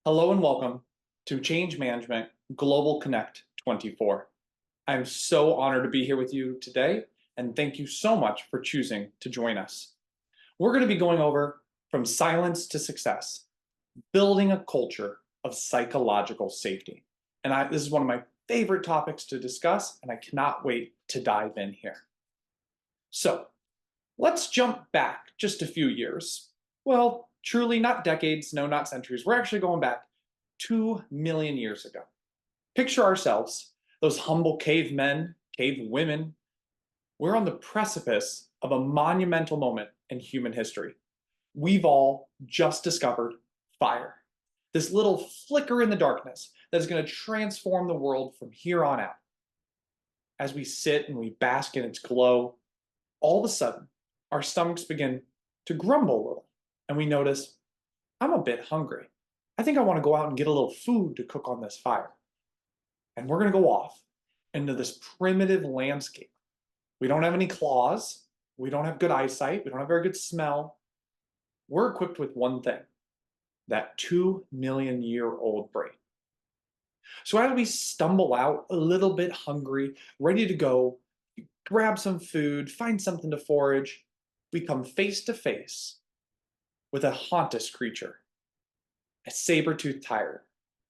Hello and welcome to Change Management Global Connect 24. I'm so honored to be here with you today, and thank you so much for choosing to join us. We're going to be going over from silence to success, building a culture of psychological safety. And this is one of my favorite topics to discuss, and I cannot wait to dive in here. So let's jump back just a few years. Well, truly not decades, no, not centuries. We're actually going back 2 million years ago. Picture ourselves, those humble cavemen, cave women. We're on the precipice of a monumental moment in human history. We've all just discovered fire, this little flicker in the darkness that is going to transform the world from here on out. As we sit and we bask in its glow, all of a sudden, our stomachs begin to grumble a little, and we notice, I'm a bit hungry. I think I want to go out and get a little food to cook on this fire. And we're going to go off into this primitive landscape. We don't have any claws. We don't have good eyesight. We don't have very good smell. We're equipped with one thing, that 2 million-year-old brain. So as we stumble out a little bit hungry, ready to go, grab some food, find something to forage, we come face to face with a haunted creature, a saber-toothed tiger.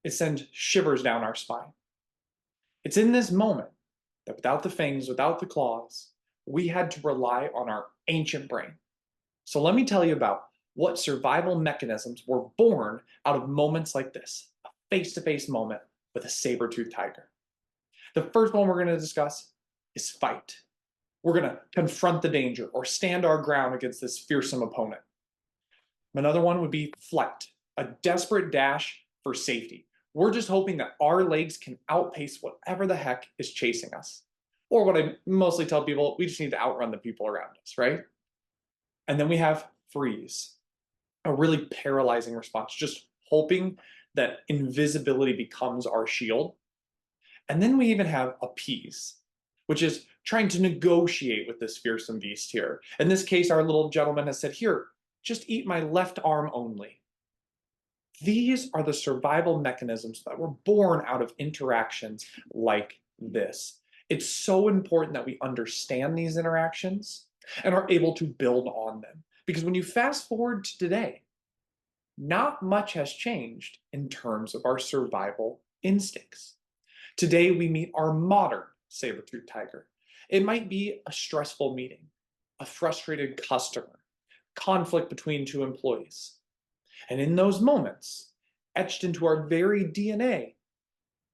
It sends shivers down our spine. It's in this moment that without the fangs, without the claws, we had to rely on our ancient brain. So let me tell you about what survival mechanisms were born out of moments like this, a face-to-face moment with a saber-toothed tiger. The first one we're going to discuss is fight. We're going to confront the danger or stand our ground against this fearsome opponent. Another one would be flight, a desperate dash for safety. We're just hoping that our legs can outpace whatever the heck is chasing us. Or what I mostly tell people, we just need to outrun the people around us, right? And then we have freeze, a really paralyzing response, just hoping that invisibility becomes our shield. And then we even have appease, which is trying to negotiate with this fearsome beast here. In this case, our little gentleman has said, here, just eat my left arm only. These are the survival mechanisms that were born out of interactions like this. It's so important that we understand these interactions and are able to build on them. Because when you fast forward to today, not much has changed in terms of our survival instincts. Today, we meet our modern saber-toothed tiger. It might be a stressful meeting, a frustrated customer, conflict between two employees. And in those moments, etched into our very DNA,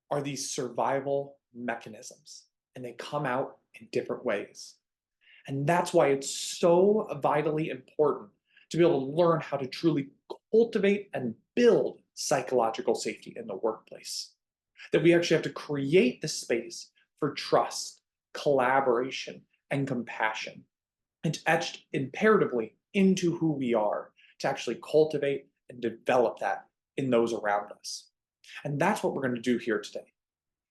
are these survival mechanisms. And they come out in different ways. And that's why it's so vitally important to be able to learn how to truly cultivate and build psychological safety in the workplace. That we actually have to create the space for trust, collaboration, and compassion. It's etched imperatively into who we are to actually cultivate and develop that in those around us. And that's what we're going to do here today.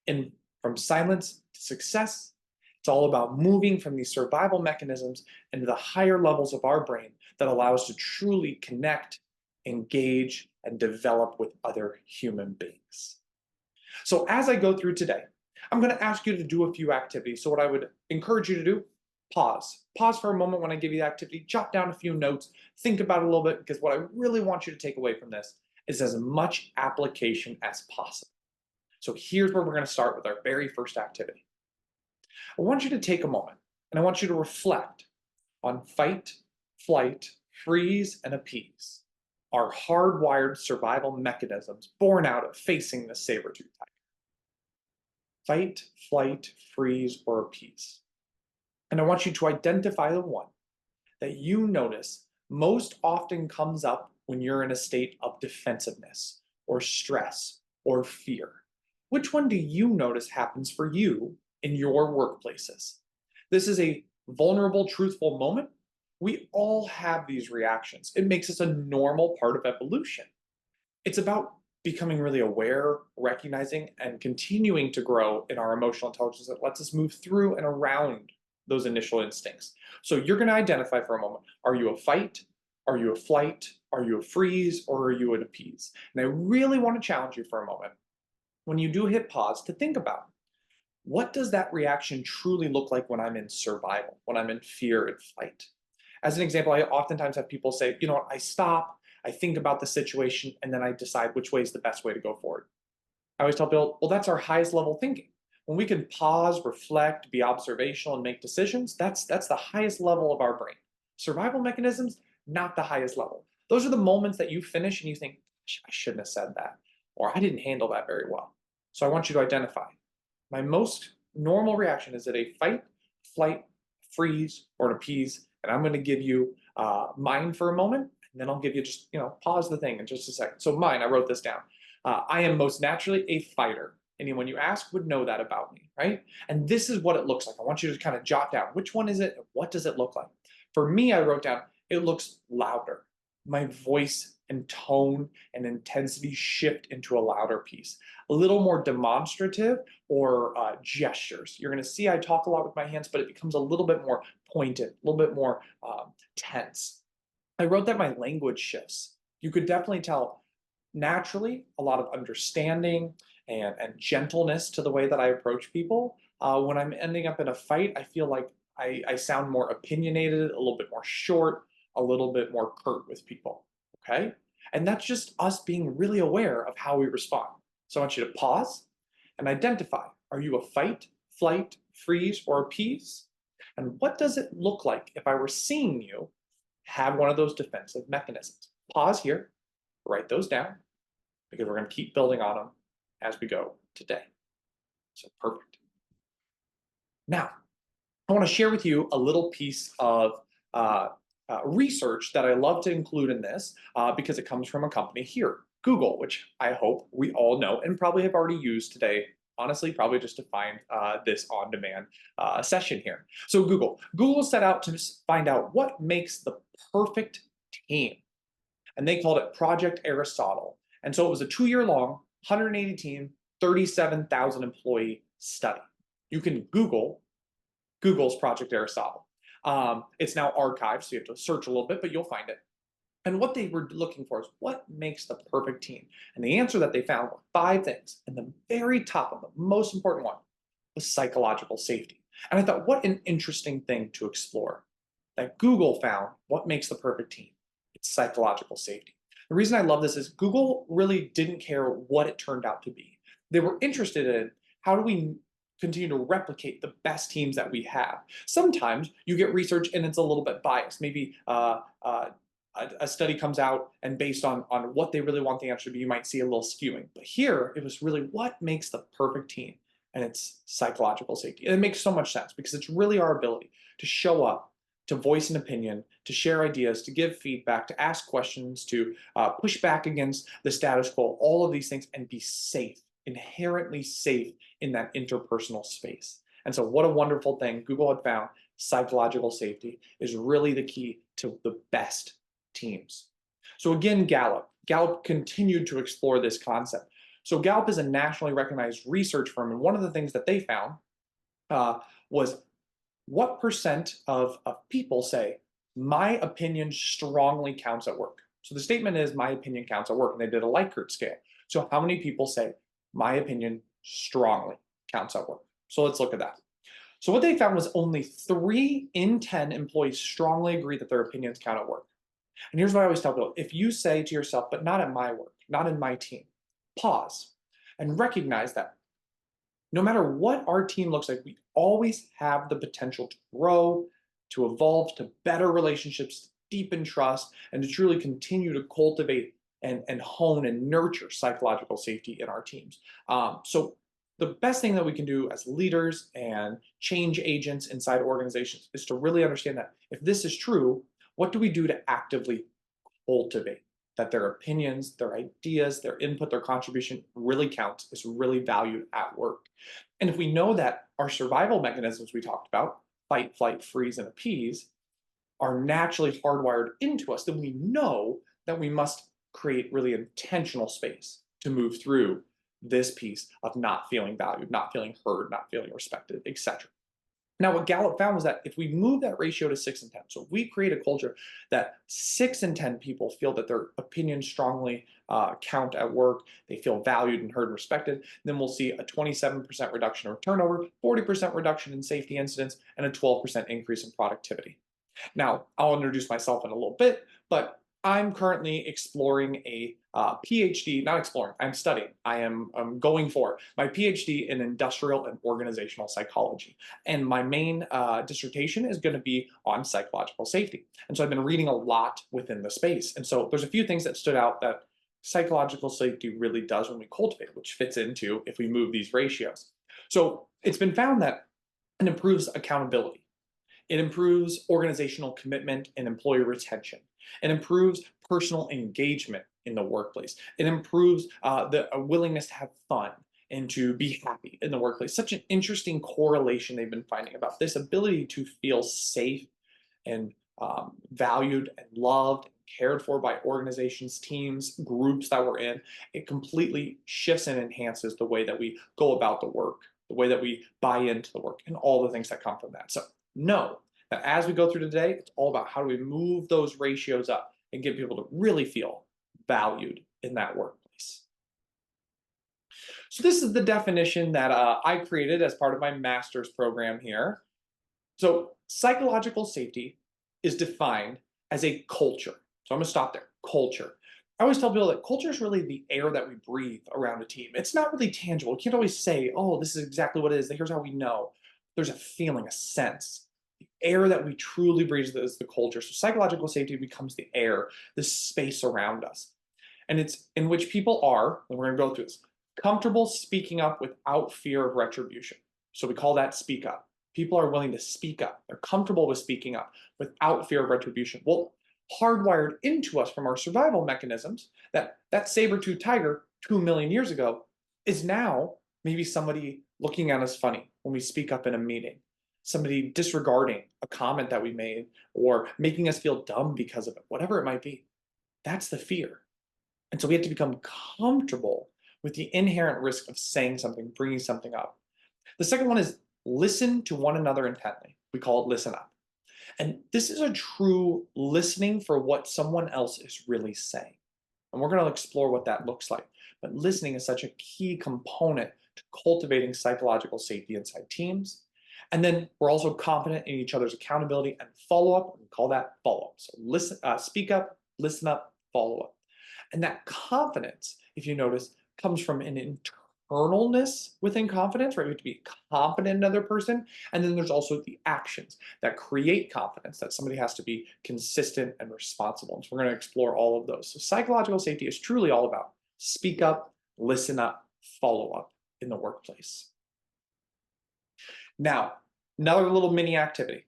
And from silence to success, it's all about moving from these survival mechanisms into the higher levels of our brain that allow us to truly connect, engage, and develop with other human beings. So as I go through today, I'm going to ask you to do a few activities. So what I would encourage you to do, pause. Pause for a moment when I give you the activity, jot down a few notes, think about it a little bit, because what I really want you to take away from this is as much application as possible. So here's where we're going to start with our very first activity. I want you to take a moment and I want you to reflect on fight, flight, freeze, and appease, our hardwired survival mechanisms born out of facing the saber-toothed tiger. Fight, flight, freeze, or appease. And I want you to identify the one that you notice most often comes up when you're in a state of defensiveness or stress or fear. Which one do you notice happens for you in your workplaces? This is a vulnerable, truthful moment. We all have these reactions. It makes us a normal part of evolution. It's about becoming really aware, recognizing, and continuing to grow in our emotional intelligence that lets us move through and around those initial instincts. So you're going to identify for a moment, are you a fight? Are you a flight? Are you a freeze or are you an appease? And I really want to challenge you for a moment when you do hit pause to think about what does that reaction truly look like when I'm in survival, when I'm in fear and flight? As an example, I oftentimes have people say, you know what, I stop, I think about the situation, and then I decide which way is the best way to go forward. I always tell Bill, well, that's our highest level thinking. When we can pause, reflect, be observational, and make decisions, that's the highest level of our brain. Survival mechanisms, not the highest level. Those are the moments that you finish and you think, I shouldn't have said that, or I didn't handle that very well. So I want you to identify. My most normal reaction is it a fight, flight, freeze, or an appease? And I'm going to give you mine for a moment, and then I'll give you just, pause the thing in just a second. So mine, I wrote this down. I am most naturally a fighter. Anyone you ask would know that about me, right? And this is what it looks like. I want you to kind of jot down which one is it and what does it look like. For me, I wrote down it looks louder. My voice and tone and intensity shift into a louder piece, a little more demonstrative or gestures. You're going to see I talk a lot with my hands, but it becomes a little bit more pointed, a little bit more tense. I wrote that my language shifts. You could definitely tell naturally a lot of understanding and gentleness to the way that I approach people. When I'm ending up in a fight, I feel like I sound more opinionated, a little bit more short, a little bit more curt with people. Okay? And that's just us being really aware of how we respond. So I want you to pause and identify. Are you a fight, flight, freeze, or appease? And what does it look like if I were seeing you have one of those defensive mechanisms? Pause here, write those down, because we're going to keep building on them as we go today. So perfect. Now, I want to share with you a little piece of research that I love to include in this because it comes from a company here, Google, which I hope we all know and probably have already used today. Honestly, probably just to find this on-demand session here. So Google set out to find out what makes the perfect team. And they called it Project Aristotle. And so it was a 2-year-long, 180 team, 37,000 employee study. You can Google's Project Aristotle. It's now archived, so you have to search a little bit, but you'll find it. And what they were looking for is what makes the perfect team. And the answer that they found were 5 things. And the very top of the most important one was psychological safety. And I thought, what an interesting thing to explore. That Google found what makes the perfect team. It's psychological safety. The reason I love this is Google really didn't care what it turned out to be. They were interested in how do we continue to replicate the best teams that we have. Sometimes you get research and it's a little bit biased. Maybe a study comes out and based on what they really want the answer to be, you might see a little skewing. But here, it was really what makes the perfect team, and it's psychological safety. And it makes so much sense because it's really our ability to show up, to voice an opinion, to share ideas, to give feedback, to ask questions, to push back against the status quo, all of these things, and be safe, inherently safe in that interpersonal space. And so what a wonderful thing. Google had found psychological safety is really the key to the best teams. So again, Gallup continued to explore this concept. So Gallup is a nationally recognized research firm, and one of the things that they found was what percent of people say, my opinion strongly counts at work? So the statement is, my opinion counts at work, and they did a Likert scale. So how many people say, my opinion strongly counts at work? So let's look at that. So what they found was only 3 in 10 employees strongly agree that their opinions count at work. And here's what I always tell people. If you say to yourself, but not at my work, not in my team, pause and recognize that no matter what our team looks like, we always have the potential to grow, to evolve, to better relationships, to deepen trust, and to truly continue to cultivate and hone and nurture psychological safety in our teams. So the best thing that we can do as leaders and change agents inside organizations is to really understand that if this is true, what do we do to actively cultivate that their opinions, their ideas, their input, their contribution really counts, is really valued at work. And if we know that our survival mechanisms we talked about, fight, flight, freeze, and appease, are naturally hardwired into us, then we know that we must create really intentional space to move through this piece of not feeling valued, not feeling heard, not feeling respected, etc. Now, what Gallup found was that if we move that ratio to 6 and 10, so if we create a culture that 6 and 10 people feel that their opinions strongly count at work, they feel valued and heard and respected, then we'll see a 27% reduction in turnover, 40% reduction in safety incidents, and a 12% increase in productivity. Now, I'll introduce myself in a little bit, but I'm currently exploring a PhD, not exploring, I'm studying. I'm going for my PhD in industrial and organizational psychology. And my main dissertation is going to be on psychological safety. And so I've been reading a lot within the space. And so there's a few things that stood out that psychological safety really does when we cultivate it, which fits into if we move these ratios. So it's been found that it improves accountability. It improves organizational commitment and employee retention. It improves personal engagement in the workplace. It improves the willingness to have fun and to be happy in the workplace. Such an interesting correlation they've been finding about this ability to feel safe and valued and loved and cared for by organizations, teams, groups that we're in. It completely shifts and enhances the way that we go about the work, the way that we buy into the work, and all the things that come from that. So know that as we go through today, it's all about how do we move those ratios up and get people to really feel valued in that workplace. So this is the definition that I created as part of my master's program here. So psychological safety is defined as a culture. So I'm going to stop there. Culture. I always tell people that culture is really the air that we breathe around a team. It's not really tangible. You can't always say, oh, this is exactly what it is. Here's how we know. There's a feeling, a sense. The air that we truly breathe is the culture. So psychological safety becomes the air, the space around us. And it's in which people are, and we're going to go through this, comfortable speaking up without fear of retribution. So we call that speak up. People are willing to speak up. They're comfortable with speaking up without fear of retribution. Well, hardwired into us from our survival mechanisms, that saber-toothed tiger 2 million years ago is now maybe somebody looking at us funny when we speak up in a meeting, somebody disregarding a comment that we made or making us feel dumb because of it, whatever it might be. That's the fear. And so we have to become comfortable with the inherent risk of saying something, bringing something up. The second one is listen to one another intently. We call it listen up. And this is a true listening for what someone else is really saying. And we're going to explore what that looks like. But listening is such a key component to cultivating psychological safety inside teams. And then we're also confident in each other's accountability and follow-up. We call that follow-up. So listen, speak up, listen up, follow up. And that confidence, if you notice, comes from an internalness within confidence, right? We have to be confident in another person. And then there's also the actions that create confidence, that somebody has to be consistent and responsible. And so we're going to explore all of those. So psychological safety is truly all about speak up, listen up, follow up in the workplace. Now, another little mini activity.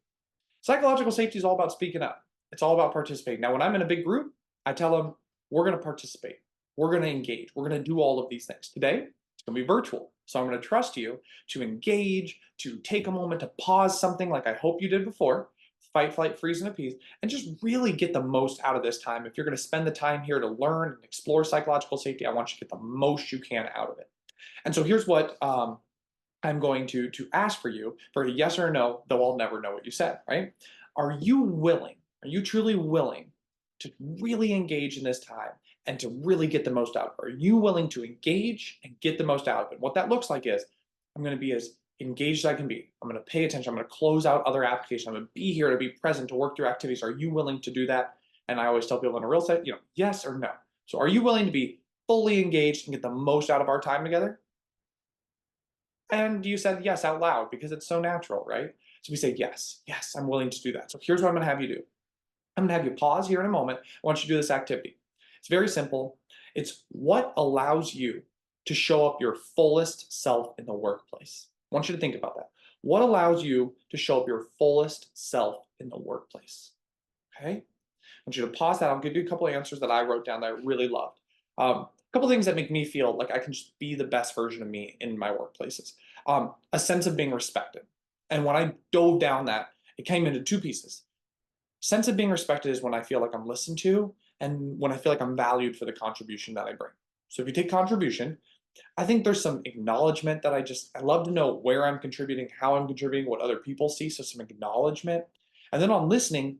Psychological safety is all about speaking up. It's all about participating. Now, when I'm in a big group, I tell them, we're going to participate. We're going to engage. We're going to do all of these things. Today, it's going to be virtual. So I'm going to trust you to engage, to take a moment to pause something like I hope you did before, fight, flight, freeze, and appease, and just really get the most out of this time. If you're going to spend the time here to learn and explore psychological safety, I want you to get the most you can out of it. And so here's what I'm going to ask for you for a yes or a no, though I'll never know what you said, right? Are you truly willing to really engage in this time and to really get the most out of it? Are you willing to engage and get the most out of it? What that looks like is I'm going to be as engaged as I can be. I'm going to pay attention. I'm going to close out other applications. I'm going to be here to be present, to work through activities. Are you willing to do that? And I always tell people in a real set, yes or no. So are you willing to be fully engaged and get the most out of our time together? And you said yes out loud because it's so natural, right? So we say, yes, I'm willing to do that. So here's what I'm going to have you do. I'm going to have you pause here in a moment. I want you to do this activity. It's very simple. It's what allows you to show up your fullest self in the workplace. I want you to think about that. What allows you to show up your fullest self in the workplace? Okay? I want you to pause that. I'll give you a couple of answers that I wrote down that I really loved. A couple of things that make me feel like I can just be the best version of me in my workplaces. A sense of being respected. And when I dove down that, it came into two pieces. Sense of being respected is when I feel like I'm listened to and when I feel like I'm valued for the contribution that I bring. So if you take contribution, I think there's some acknowledgement that I love to know where I'm contributing, how I'm contributing, what other people see. So some acknowledgement. And then on listening,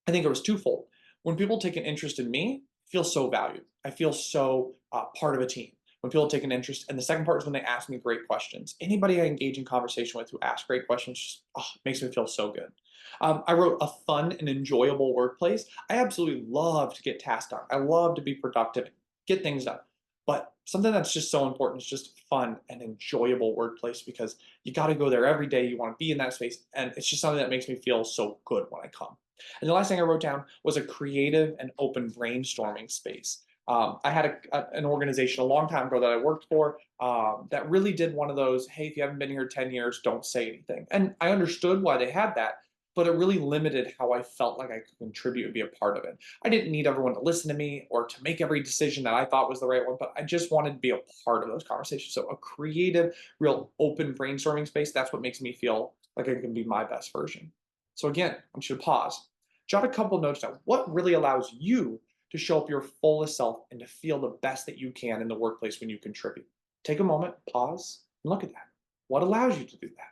I think it was twofold. When people take an interest in me, I feel so valued. I feel so part of a team. When people take an interest, and the second part is when they ask me great questions. Anybody I engage in conversation with who asks great questions just makes me feel so good. I wrote a fun and enjoyable workplace. I absolutely love to get tasks done. I love to be productive, get things done. But something that's just so important is just fun and enjoyable workplace because you got to go there every day. You want to be in that space. And it's just something that makes me feel so good when I come. And the last thing I wrote down was a creative and open brainstorming space. I had an organization a long time ago that I worked for that really did one of those, hey, if you haven't been here 10 years, don't say anything. And I understood why they had that, but it really limited how I felt like I could contribute and be a part of it. I didn't need everyone to listen to me or to make every decision that I thought was the right one, but I just wanted to be a part of those conversations. So a creative, real open brainstorming space, that's what makes me feel like I can be my best version. So again, I want you to pause, jot a couple notes down. What really allows you to show up your fullest self and to feel the best that you can in the workplace when you contribute? Take a moment, pause, and look at that. What allows you to do that?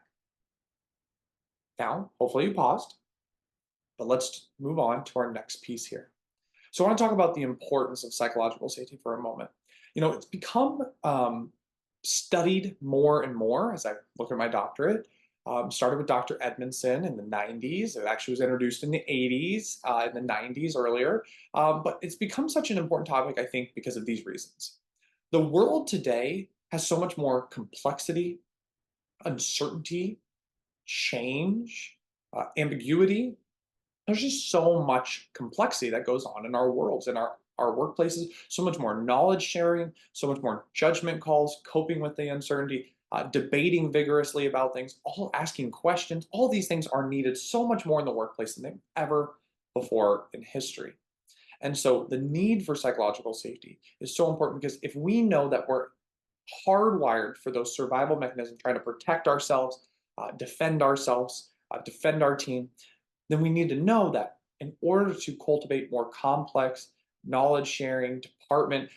Now, hopefully you paused, but let's move on to our next piece here. So I want to talk about the importance of psychological safety for a moment. It's become studied more and more as I look at my doctorate. Started with Dr. Edmondson in the 90s. It actually was introduced in the 80s, in the 90s earlier. But it's become such an important topic, I think, because of these reasons. The world today has so much more complexity, uncertainty, change, ambiguity. There's just so much complexity that goes on in our worlds, in our workplaces, so much more knowledge sharing, so much more judgment calls, coping with the uncertainty, debating vigorously about things, all asking questions. All these things are needed so much more in the workplace than they've ever before in history. And so the need for psychological safety is so important because if we know that we're hardwired for those survival mechanisms, trying to protect ourselves, defend ourselves, defend our team, then we need to know that in order to cultivate more complex knowledge sharing department,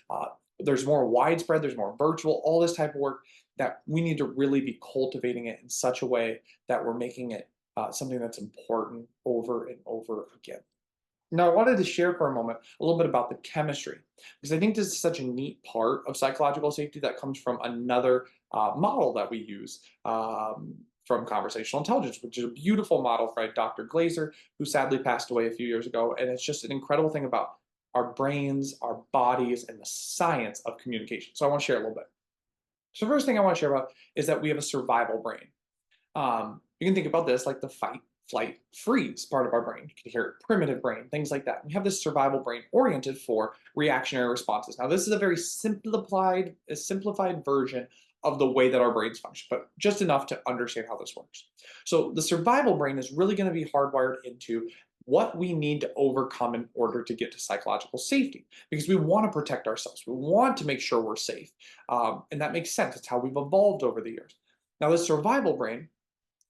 there's more widespread, there's more virtual, all this type of work, that we need to really be cultivating it in such a way that we're making it something that's important over and over again. Now, I wanted to share for a moment a little bit about the chemistry, because I think this is such a neat part of psychological safety that comes from another model that we use from conversational intelligence, which is a beautiful model by Dr. Glaser, who sadly passed away a few years ago. And it's just an incredible thing about our brains, our bodies, and the science of communication. So I want to share a little bit. So the first thing I want to share about is that we have a survival brain. You can think about this like the fight, flight, freeze part of our brain. You can hear it, primitive brain, things like that. We have this survival brain oriented for reactionary responses. Now, this is a very simplified version of the way that our brains function, but just enough to understand how this works. So the survival brain is really going to be hardwired into what we need to overcome in order to get to psychological safety, because we want to protect ourselves. We want to make sure we're safe. And that makes sense. It's how we've evolved over the years. Now, the survival brain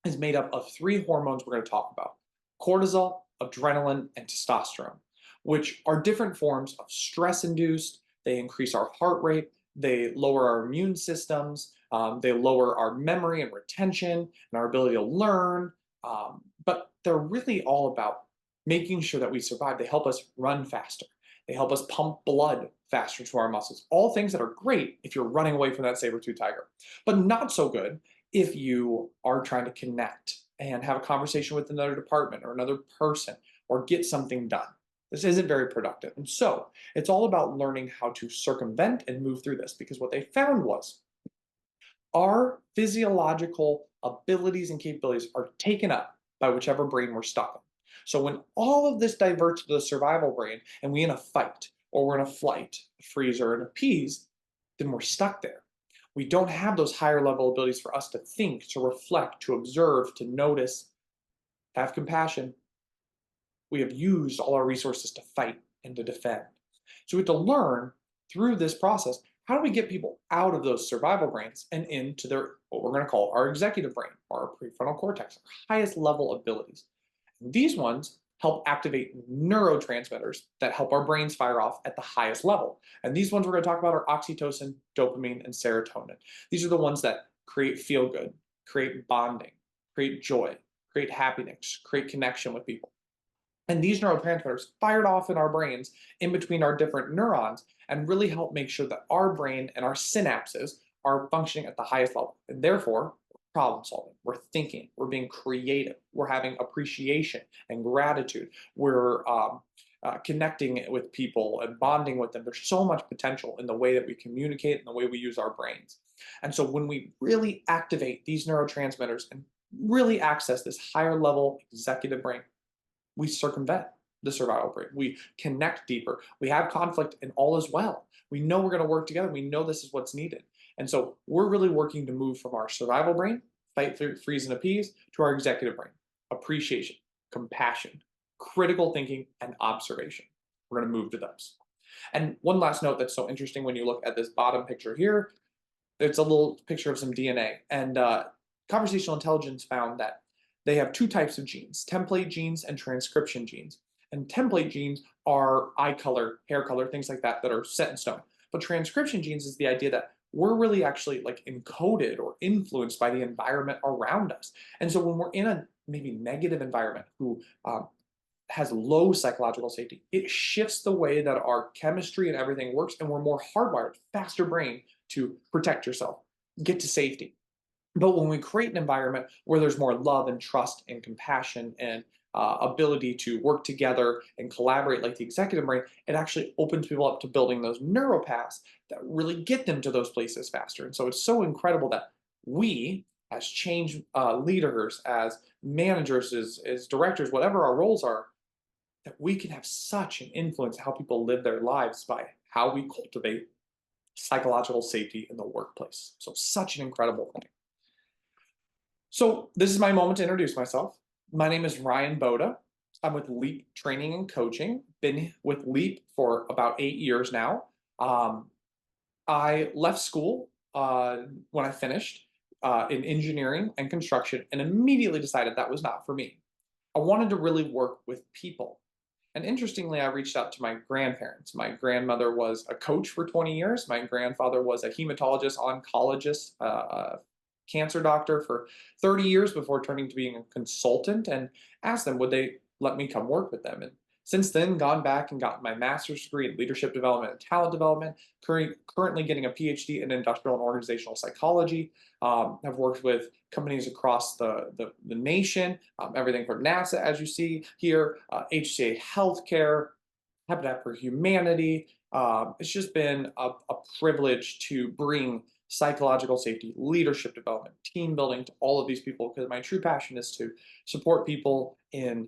is made up of three hormones we're going to talk about: cortisol, adrenaline, and testosterone, which are different forms of stress induced. They increase our heart rate, they lower our immune systems, they lower our memory and retention and our ability to learn. But they're really all about making sure that we survive. They help us run faster. They help us pump blood faster to our muscles. All things that are great if you're running away from that saber-tooth tiger, but not so good if you are trying to connect and have a conversation with another department or another person or get something done. This isn't very productive. And so it's all about learning how to circumvent and move through this, because what they found was our physiological abilities and capabilities are taken up by whichever brain we're stuck in. So when all of this diverts to the survival brain and we're in a fight or we're in a flight, a freeze, or an appease, then we're stuck there. We don't have those higher level abilities for us to think, to reflect, to observe, to notice, have compassion. We have used all our resources to fight and to defend. So we have to learn through this process, how do we get people out of those survival brains and into their, what we're going to call our executive brain, or our prefrontal cortex, our highest level abilities. And these ones help activate neurotransmitters that help our brains fire off at the highest level. And these ones we're going to talk about are oxytocin, dopamine, and serotonin. These are the ones that create feel good, create bonding, create joy, create happiness, create connection with people. And these neurotransmitters fired off in our brains in between our different neurons and really help make sure that our brain and our synapses are functioning at the highest level. And therefore, problem solving, we're thinking, we're being creative, we're having appreciation and gratitude, we're connecting with people and bonding with them. There's so much potential in the way that we communicate and the way we use our brains. And so when we really activate these neurotransmitters and really access this higher level executive brain, we circumvent the survival brain. We connect deeper. We have conflict and all is well. We know we're going to work together. We know this is what's needed. And so we're really working to move from our survival brain, fight, freeze, and appease, to our executive brain, appreciation, compassion, critical thinking, and observation. We're going to move to those. And one last note that's so interesting when you look at this bottom picture here, it's a little picture of some DNA. And conversational intelligence found that they have two types of genes, template genes and transcription genes. And template genes are eye color, hair color, things like that that are set in stone. But transcription genes is the idea that we're really actually like encoded or influenced by the environment around us. And so when we're in a maybe negative environment who has low psychological safety, it shifts the way that our chemistry and everything works, and we're more hardwired, faster brain to protect yourself, get to safety. But when we create an environment where there's more love and trust and compassion and ability to work together and collaborate like the executive brain, it actually opens people up to building those neuropaths that really get them to those places faster. And so it's so incredible that we, as change leaders, as managers, as directors, whatever our roles are, that we can have such an influence on how people live their lives by how we cultivate psychological safety in the workplace. So such an incredible thing. So this is my moment to introduce myself. My name is Ryan Bouda. I'm with Leap Training and Coaching. Been with Leap for about 8 years now. I left school when I finished in engineering and construction and immediately decided that was not for me. I wanted to really work with people. And interestingly, I reached out to my grandparents. My grandmother was a coach for 20 years. My grandfather was a hematologist, oncologist, cancer doctor for 30 years before turning to being a consultant, and asked them would they let me come work with them. And since then, gone back and gotten my master's degree in leadership development and talent development, currently getting a PhD in industrial and organizational psychology. Have worked with companies across the nation, everything from NASA, as you see here, HCA Healthcare, Habitat for Humanity. It's just been a privilege to bring psychological safety, leadership development, team building to all of these people, because my true passion is to support people in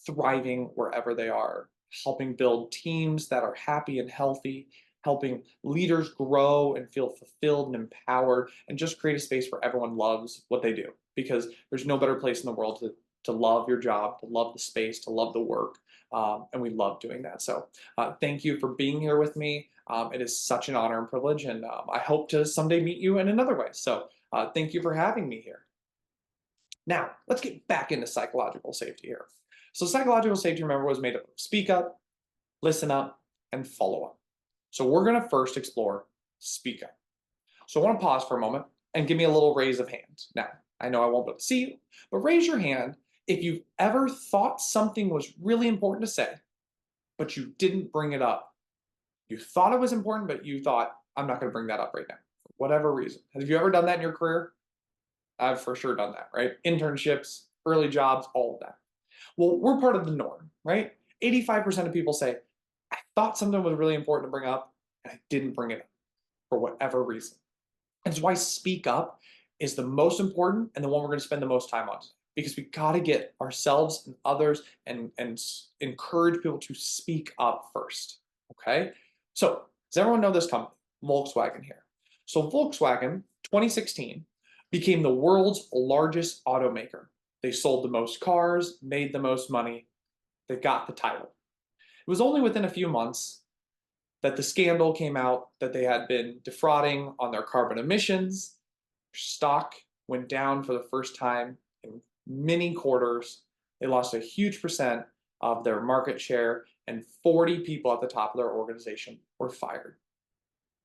thriving wherever they are, helping build teams that are happy and healthy, helping leaders grow and feel fulfilled and empowered, and just create a space where everyone loves what they do. Because there's no better place in the world to love your job, to love the space, to love the work. And we love doing that. So thank you for being here with me. It is such an honor and privilege, and I hope to someday meet you in another way. So thank you for having me here. Now, let's get back into psychological safety here. So psychological safety, remember, was made up of speak up, listen up, and follow up. So we're going to first explore speak up. So I want to pause for a moment and give me a little raise of hands. Now, I know I won't be able to see you, but raise your hand if you've ever thought something was really important to say, but you didn't bring it up. You thought it was important, but you thought, I'm not going to bring that up right now, for whatever reason. Have you ever done that in your career? I've for sure done that, right? Internships, early jobs, all of that. Well, we're part of the norm, right? 85% of people say, I thought something was really important to bring up, and I didn't bring it up for whatever reason. That's why speak up is the most important and the one we're going to spend the most time on, because we got to get ourselves and others and encourage people to speak up first, okay? So does everyone know this company, Volkswagen here? So Volkswagen, 2016, became the world's largest automaker. They sold the most cars, made the most money. They got the title. It was only within a few months that the scandal came out that they had been defrauding on their carbon emissions. Their stock went down for the first time in many quarters. They lost a huge percent. of their market share, and 40 people at the top of their organization were fired.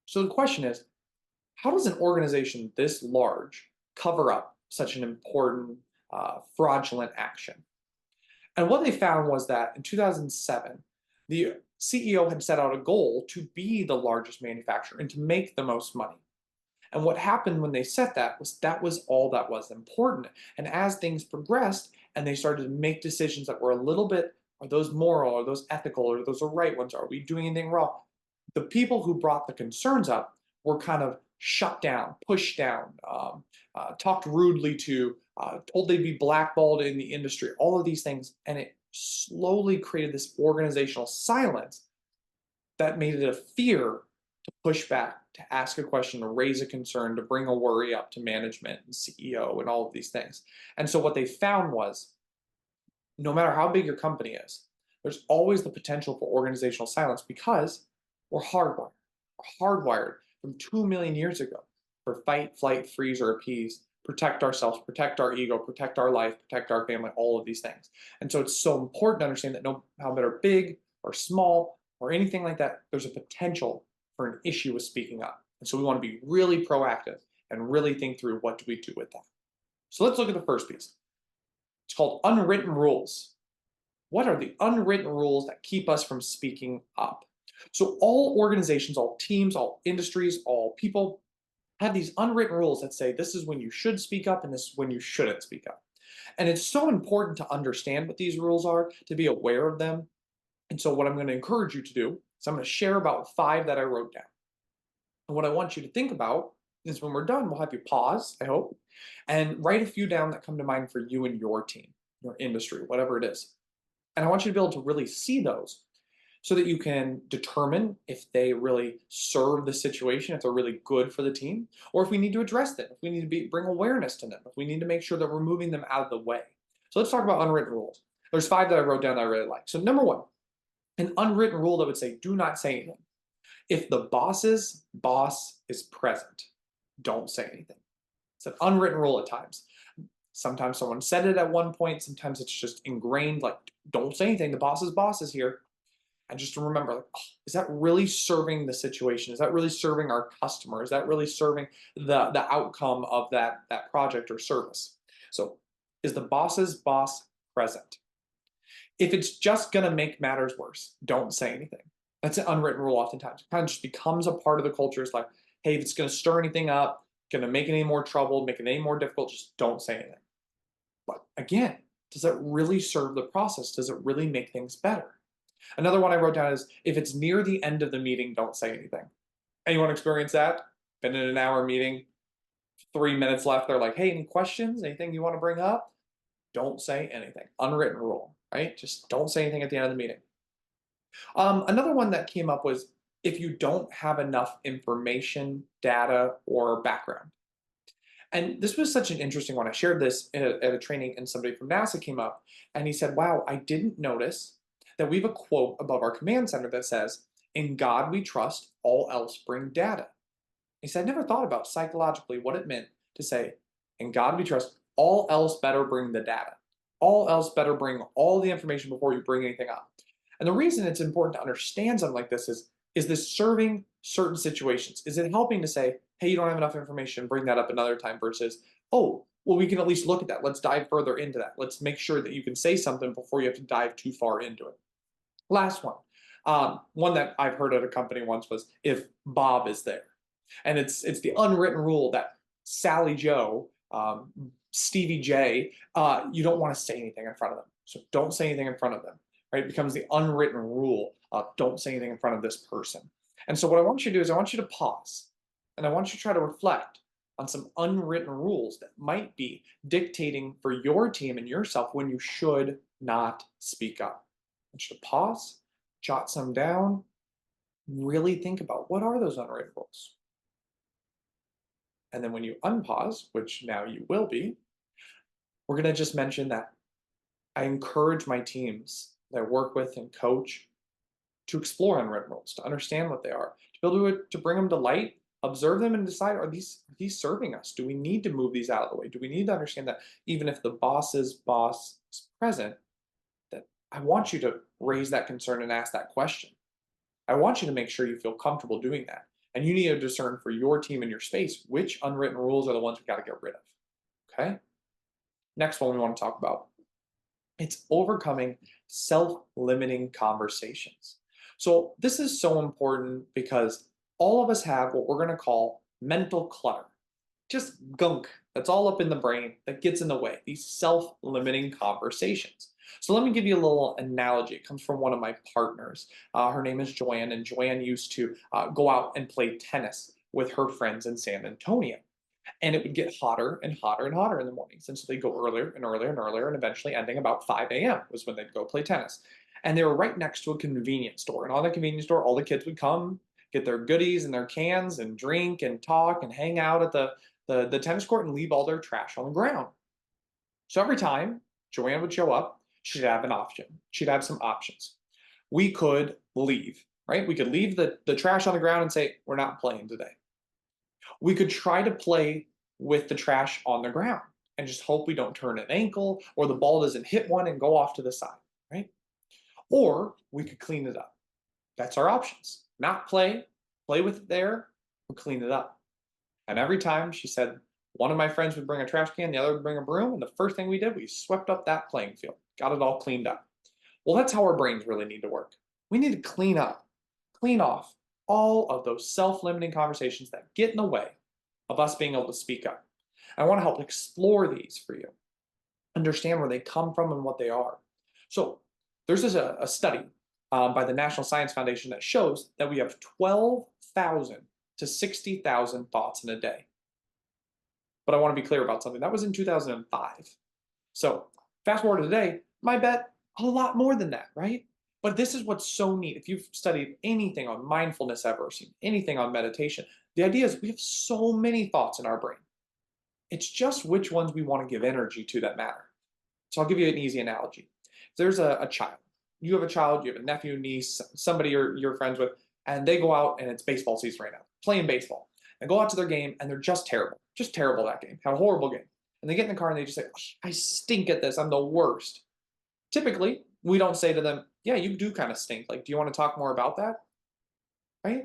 So the question is, how does an organization this large cover up such an important fraudulent action? And what they found was that in 2007, the CEO had set out a goal to be the largest manufacturer and to make the most money. And what happened when they set that was all that was important. And as things progressed and they started to make decisions that were a little bit, are those moral, are those ethical, or those are right ones? Are we doing anything wrong? The people who brought the concerns up were kind of shut down, pushed down, talked rudely to, told they'd be blackballed in the industry, all of these things. And it slowly created this organizational silence that made it a fear to push back, to ask a question, to raise a concern, to bring a worry up to management and CEO and all of these things. And so what they found was no matter how big your company is, there's always the potential for organizational silence because we're hardwired. We're hardwired from 2 million years ago for fight, flight, freeze, or appease, protect ourselves, protect our ego, protect our life, protect our family, all of these things. And so it's so important to understand that no matter big or small or anything like that, there's a potential for an issue with speaking up. And so we want to be really proactive and really think through what do we do with that. So let's look at the first piece. It's called unwritten rules. What are the unwritten rules that keep us from speaking up? So all organizations, all teams, all industries, all people have these unwritten rules that say this is when you should speak up and this is when you shouldn't speak up. And it's so important to understand what these rules are, to be aware of them. And so what I'm going to encourage you to do is I'm going to share about 5 that I wrote down. And what I want you to think about is when we're done, we'll have you pause, I hope, and write a few down that come to mind for you and your team, your industry, whatever it is. And I want you to be able to really see those so that you can determine if they really serve the situation, if they're really good for the team, or if we need to address them, if we need to bring awareness to them, if we need to make sure that we're moving them out of the way. So let's talk about unwritten rules. There's 5 that I wrote down that I really like. So number 1, an unwritten rule that would say, do not say anything. If the boss's boss is present, don't say anything. It's an unwritten rule at times. Sometimes someone said it at one point. Sometimes it's just ingrained, like, don't say anything. The boss's boss is here. And just to remember, like, oh, is that really serving the situation? Is that really serving our customer? Is that really serving the outcome of that project or service? So is the boss's boss present? If it's just going to make matters worse, don't say anything. That's an unwritten rule oftentimes. It kind of just becomes a part of the culture. It's like, hey, if it's going to stir anything up, going to make it any more trouble, make it any more difficult, just don't say anything. But again, does that really serve the process? Does it really make things better? Another one I wrote down is, if it's near the end of the meeting, don't say anything. Anyone experience that? Been in an hour meeting, 3 minutes left, they're like, hey, any questions? Anything you want to bring up? Don't say anything. Unwritten rule, right? Just don't say anything at the end of the meeting. Another one that came up was, if you don't have enough information, data, or background. And this was such an interesting one. I shared this at a training and somebody from NASA came up and he said, wow, I didn't notice that we have a quote above our command center that says, in God we trust, all else bring data. He said, I never thought about psychologically what it meant to say, in God we trust, all else better bring the data. All else better bring all the information before you bring anything up. And the reason it's important to understand something like this is this serving certain situations? Is it helping to say, hey, you don't have enough information, bring that up another time, versus, oh, well, we can at least look at that. Let's dive further into that. Let's make sure that you can say something before you have to dive too far into it. Last one. One that I've heard at a company once was, if Bob is there. And it's the unwritten rule that Sally Joe, Stevie J, you don't want to say anything in front of them. So don't say anything in front of them. Right? It becomes the unwritten rule of don't say anything in front of this person. And so what I want you to do is I want you to pause and I want you to try to reflect on some unwritten rules that might be dictating for your team and yourself when you should not speak up. I want you to pause, jot some down, really think about what are those unwritten rules. And then when you unpause, which now you will be, we're going to just mention that I encourage my teams that I work with and coach to explore unwritten rules, to understand what they are, to be able to bring them to light, observe them, and decide, are these serving us? Do we need to move these out of the way? Do we need to understand that even if the boss's boss is present, that I want you to raise that concern and ask that question. I want you to make sure you feel comfortable doing that. And you need to discern for your team and your space which unwritten rules are the ones we got to get rid of. Okay. Next one we want to talk about, it's overcoming self-limiting conversations. So this is so important because all of us have what we're going to call mental clutter, just gunk that's all up in the brain that gets in the way, these self-limiting conversations. So let me give you a little analogy. It comes from one of my partners. Her name is Joanne, and Joanne used to go out and play tennis with her friends in San Antonio. And it would get hotter and hotter and hotter in the mornings. And so they'd go earlier and earlier and earlier, and eventually ending about 5 a.m. was when they'd go play tennis. And they were right next to a convenience store. And on the convenience store, all the kids would come, get their goodies and their cans and drink and talk and hang out at the tennis court and leave all their trash on the ground. So every time Joanne would show up, she'd have an option. She'd have some options. We could leave, right? We could leave the trash on the ground and say, we're not playing today. We could try to play with the trash on the ground and just hope we don't turn an ankle or the ball doesn't hit one and go off to the side, right? Or we could clean it up. That's our options. Not play, play with it there, or clean it up. And every time she said, one of my friends would bring a trash can, the other would bring a broom, and the first thing we did, we swept up that playing field, got it all cleaned up. Well, that's how our brains really need to work. We need to clean up, clean off all of those self-limiting conversations that get in the way of us being able to speak up. I want to help explore these for you, understand where they come from and what they are. So there's a study by the National Science Foundation that shows that we have 12,000 to 60,000 thoughts in a day. But I want to be clear about something. That was in 2005. So fast forward to today, my bet a lot more than that, right? But this is what's so neat. If you've studied anything on mindfulness ever, or seen anything on meditation, the idea is we have so many thoughts in our brain. It's just which ones we want to give energy to that matter. So I'll give you an easy analogy. If there's a child, you have a child, you have a nephew, niece, somebody you're friends with, and they go out and it's baseball season right now, playing baseball, and go out to their game and they're just terrible that game, have a horrible game. And they get in the car and they just say, I stink at this, I'm the worst. Typically, we don't say to them, yeah, you do kind of stink. Like, do you want to talk more about that? Right?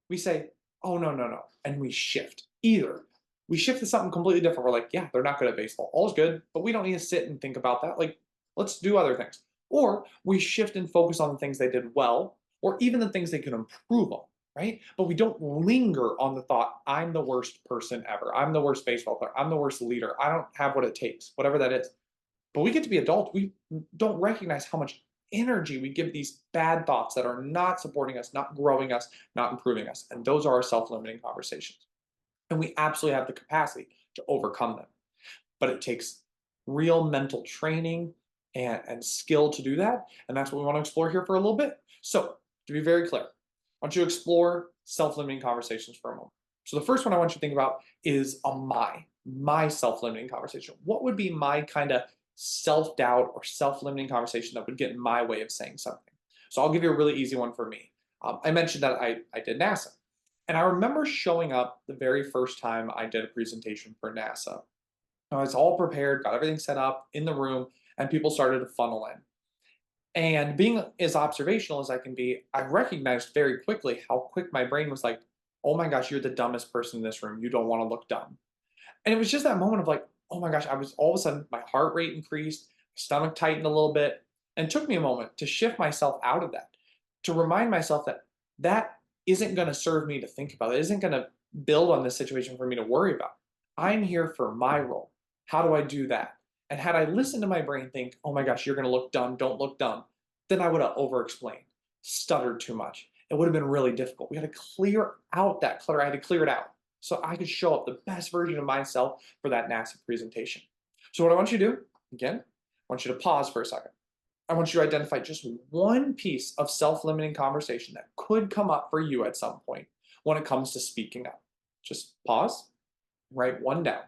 We say, oh, no. And we shift. Either we shift to something completely different. We're like, yeah, they're not good at baseball. All's good, but we don't need to sit and think about that. Like, let's do other things. Or we shift and focus on the things they did well, or even the things they can improve on, right? But we don't linger on the thought, I'm the worst person ever. I'm the worst baseball player. I'm the worst leader. I don't have what it takes, whatever that is. But we get to be adults. We don't recognize how much energy we give these bad thoughts that are not supporting us, not growing us, not improving us. And those are our self-limiting conversations. And we absolutely have the capacity to overcome them. But it takes real mental training and skill to do that. And that's what we want to explore here for a little bit. So to be very clear, I want you to explore self-limiting conversations for a moment. So the first one I want you to think about is my self-limiting conversation. What would be my kind of self-doubt or self-limiting conversation that would get in my way of saying something? So I'll give you a really easy one for me. I mentioned that I did NASA. And I remember showing up the very first time I did a presentation for NASA. I was all prepared, got everything set up in the room, and people started to funnel in. And being as observational as I can be, I recognized very quickly how quick my brain was like, oh my gosh, you're the dumbest person in this room. You don't want to look dumb. And it was just that moment of like, oh my gosh, I was all of a sudden, my heart rate increased, my stomach tightened a little bit, and it took me a moment to shift myself out of that, to remind myself that that isn't going to serve me to think about. It isn't going to build on this situation for me to worry about. I'm here for my role. How do I do that? And had I listened to my brain think, oh my gosh, you're going to look dumb, don't look dumb, then I would have over-explained, stuttered too much. It would have been really difficult. We had to clear out that clutter. I had to clear it out so I could show up the best version of myself for that NASA presentation. So what I want you to do, again, I want you to pause for a second. I want you to identify just one piece of self-limiting conversation that could come up for you at some point when it comes to speaking up. Just pause, write one down.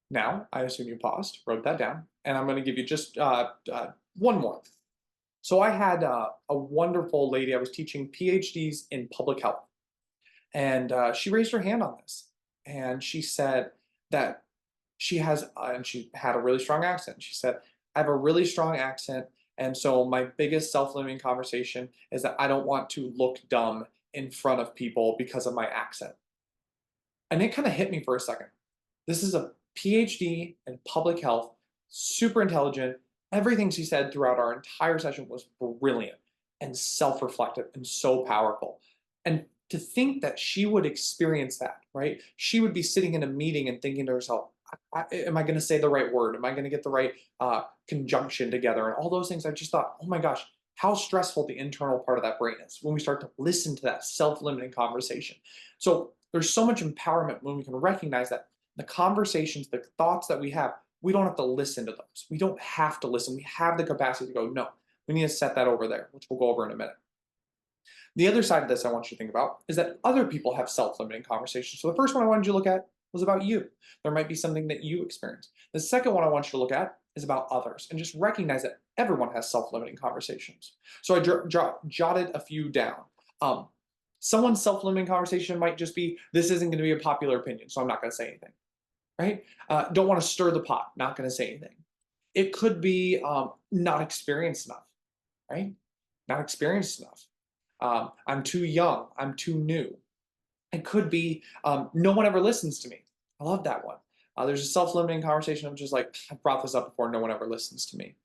Now, I assume you paused, wrote that down, and I'm going to give you just one more. So I had a wonderful lady, I was teaching PhDs in public health, and she raised her hand on this, and she said that she has, and she had a really strong accent. She said, I have a really strong accent. And so my biggest self-limiting conversation is that I don't want to look dumb in front of people because of my accent. And it kind of hit me for a second. This is a PhD in public health, super intelligent. Everything she said throughout our entire session was brilliant and self-reflective and so powerful. And to think that she would experience that, right? She would be sitting in a meeting and thinking to herself, am I going to say the right word? Am I going to get the right conjunction together? And all those things. I just thought, oh my gosh, how stressful the internal part of that brain is when we start to listen to that self-limiting conversation. So there's so much empowerment when we can recognize that the conversations, the thoughts that we have, we don't have to listen to those. We don't have to listen. We have the capacity to go, no, we need to set that over there, which we'll go over in a minute. The other side of this I want you to think about is that other people have self-limiting conversations. So the first one I wanted you to look at was about you. There might be something that you experience. The second one I want you to look at is about others and just recognize that everyone has self-limiting conversations. So I jotted a few down. Someone's self-limiting conversation might just be, this isn't going to be a popular opinion, so I'm not going to say anything, right? Don't want to stir the pot, not going to say anything. It could be not experienced enough, right? Not experienced enough. I'm too young, I'm too new. It could be no one ever listens to me. I love that one. There's a self-limiting conversation of just like, I've brought this up before, no one ever listens to me.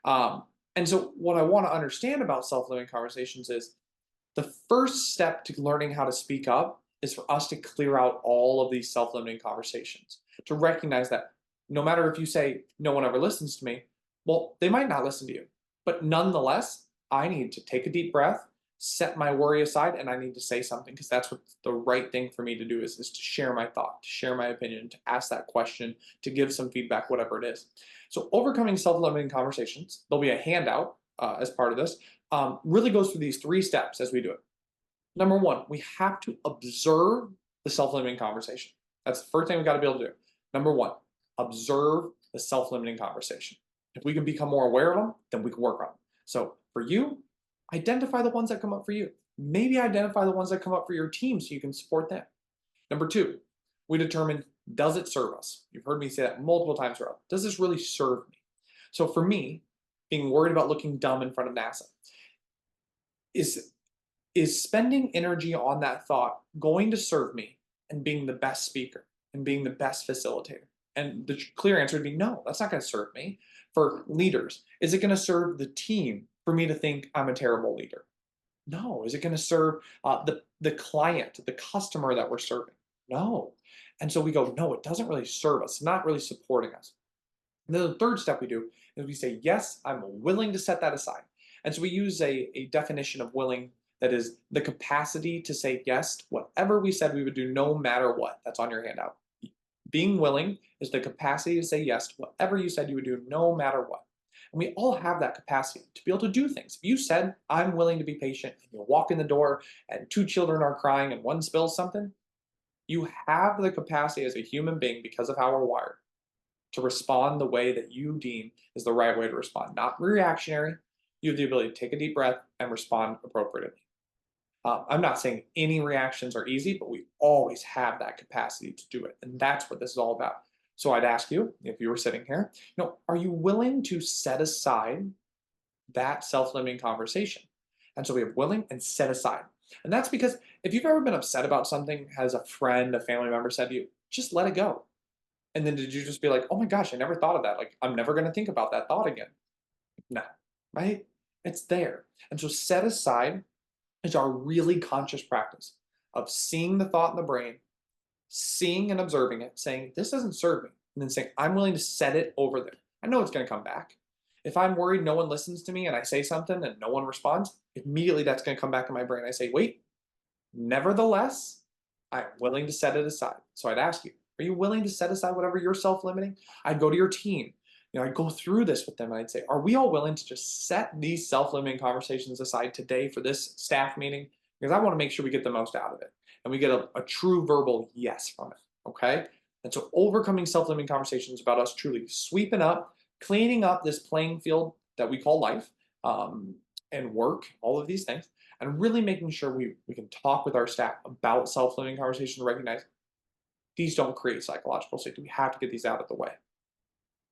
And so what I want to understand about self-limiting conversations is the first step to learning how to speak up is for us to clear out all of these self-limiting conversations, to recognize that no matter if you say, no one ever listens to me, well, they might not listen to you. But nonetheless, I need to take a deep breath, set my worry aside, and I need to say something because that's what the right thing for me to do is to share my thought, to share my opinion, to ask that question, to give some feedback, whatever it is. So overcoming self-limiting conversations, there'll be a handout as part of this, really goes through these 3 steps as we do it. Number 1, we have to observe the self-limiting conversation. That's the first thing we got to be able to do. Number 1, observe the self-limiting conversation. If we can become more aware of them, then we can work on them. So for you, identify the ones that come up for you. Maybe identify the ones that come up for your team so you can support them. Number 2, we determine, does it serve us? You've heard me say that multiple times throughout. Does this really serve me? So for me, being worried about looking dumb in front of NASA, is spending energy on that thought going to serve me and being the best speaker and being the best facilitator? And the clear answer would be no, that's not going to serve me. For leaders, is it going to serve the team for me to think I'm a terrible leader? No. Is it going to serve the client, the customer that we're serving? No. And so we go, no, it doesn't really serve us, not really supporting us. And then the third step we do is we say, yes, I'm willing to set that aside. And so we use a definition of willing that is the capacity to say yes to whatever we said we would do no matter what. That's on your handout. Being willing is the capacity to say yes to whatever you said you would do no matter what. And we all have that capacity to be able to do things. If you said, I'm willing to be patient, and you walk in the door and 2 children are crying and one spills something, you have the capacity as a human being, because of how we're wired, to respond the way that you deem is the right way to respond. Not reactionary. You have the ability to take a deep breath and respond appropriately. I'm not saying any reactions are easy, but we always have that capacity to do it. And that's what this is all about. So I'd ask you, if you were sitting here, are you willing to set aside that self-limiting conversation? And so we have willing and set aside. And that's because if you've ever been upset about something, has a friend, a family member said to you, just let it go. And then did you just be like, oh my gosh, I never thought of that. Like, I'm never going to think about that thought again. No, right? It's there. And so set aside is our really conscious practice of seeing the thought in the brain, seeing and observing it, saying, this doesn't serve me, and then saying, I'm willing to set it over there. I know it's going to come back. If I'm worried no one listens to me and I say something and no one responds, immediately that's going to come back in my brain. I say, wait, nevertheless, I'm willing to set it aside. So I'd ask you, are you willing to set aside whatever you're self-limiting? I'd go to your team. I'd go through this with them and I'd say, are we all willing to just set these self-limiting conversations aside today for this staff meeting? Because I want to make sure we get the most out of it and we get a true verbal yes from it, okay? And so overcoming self-limiting conversations is about us truly sweeping up, cleaning up this playing field that we call life and work, all of these things, and really making sure we can talk with our staff about self-limiting conversations and recognize these don't create psychological safety. We have to get these out of the way.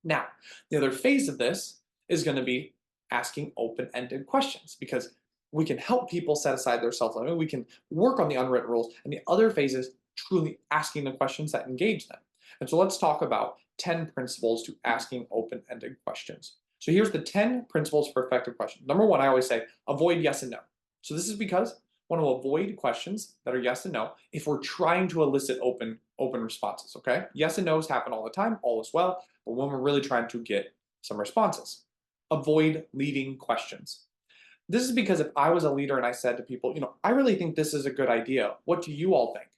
Now, the other phase of this is going to be asking open-ended questions, because we can help people set aside their self-limit. We can work on the unwritten rules. And the other phase is truly asking the questions that engage them. And so let's talk about 10 principles to asking open-ended questions. So here's the 10 principles for effective questions. Number one, I always say, avoid yes and no. So this is because I want to avoid questions that are yes and no if we're trying to elicit open responses, okay? Yes and no's happen all the time, all is well, but when we're really trying to get some responses. Avoid leading questions. This is because if I was a leader and I said to people, I really think this is a good idea. What do you all think?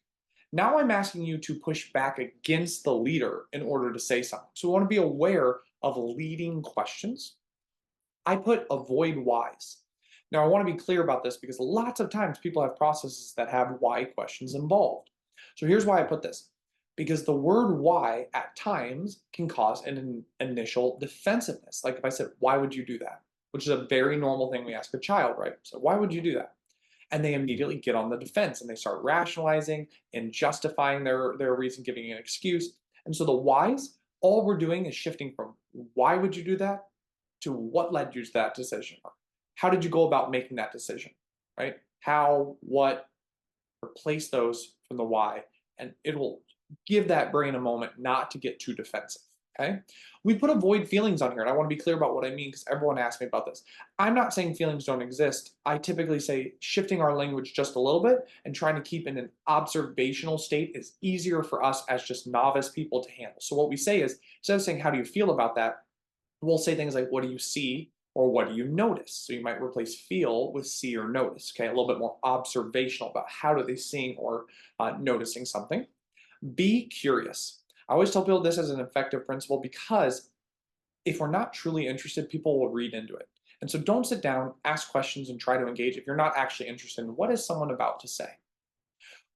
Now I'm asking you to push back against the leader in order to say something. So we want to be aware of leading questions. I put avoid whys. Now I want to be clear about this because lots of times people have processes that have why questions involved. So here's why I put this. Because the word why at times can cause an initial defensiveness. Like if I said, why would you do that? Which is a very normal thing we ask a child, right? So why would you do that? And they immediately get on the defense and they start rationalizing and justifying their reason, giving an excuse. And so the whys, all we're doing is shifting from why would you do that to what led you to that decision? How did you go about making that decision, right? How, what, replace those from the why, and it will give that brain a moment not to get too defensive, okay? We put avoid feelings on here, and I want to be clear about what I mean because everyone asks me about this. I'm not saying feelings don't exist. I typically say shifting our language just a little bit and trying to keep in an observational state is easier for us as just novice people to handle. So what we say is, instead of saying, how do you feel about that? We'll say things like, what do you see? Or what do you notice? So you might replace feel with see or notice, okay? A little bit more observational about how do they seeing or noticing something. Be curious. I always tell people this is an effective principle because if we're not truly interested, people will read into it. And so don't sit down, ask questions, and try to engage if you're not actually interested in what is someone about to say.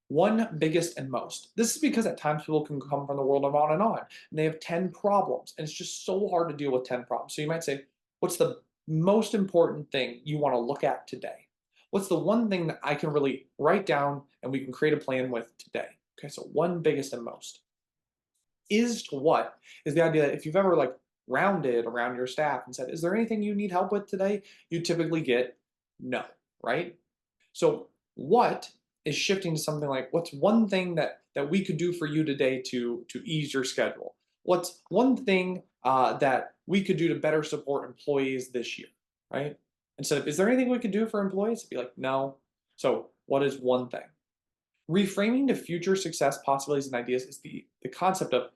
One, biggest, and most. This is because at times people can come from the world of on, and they have 10 problems, and it's just so hard to deal with 10 problems. So you might say, what's the most important thing you want to look at today? What's the one thing that I can really write down and we can create a plan with today? Okay, so one, biggest, and most. Is to what is the idea that if you've ever like rounded around your staff and said, is there anything you need help with today? You typically get no, right? So what is shifting to something like, what's one thing that we could do for you today to ease your schedule? What's one thing that we could do to better support employees this year, right? Instead of, is there anything we could do for employees? Be like, no. So what is one thing? Reframing to future success possibilities and ideas is the concept of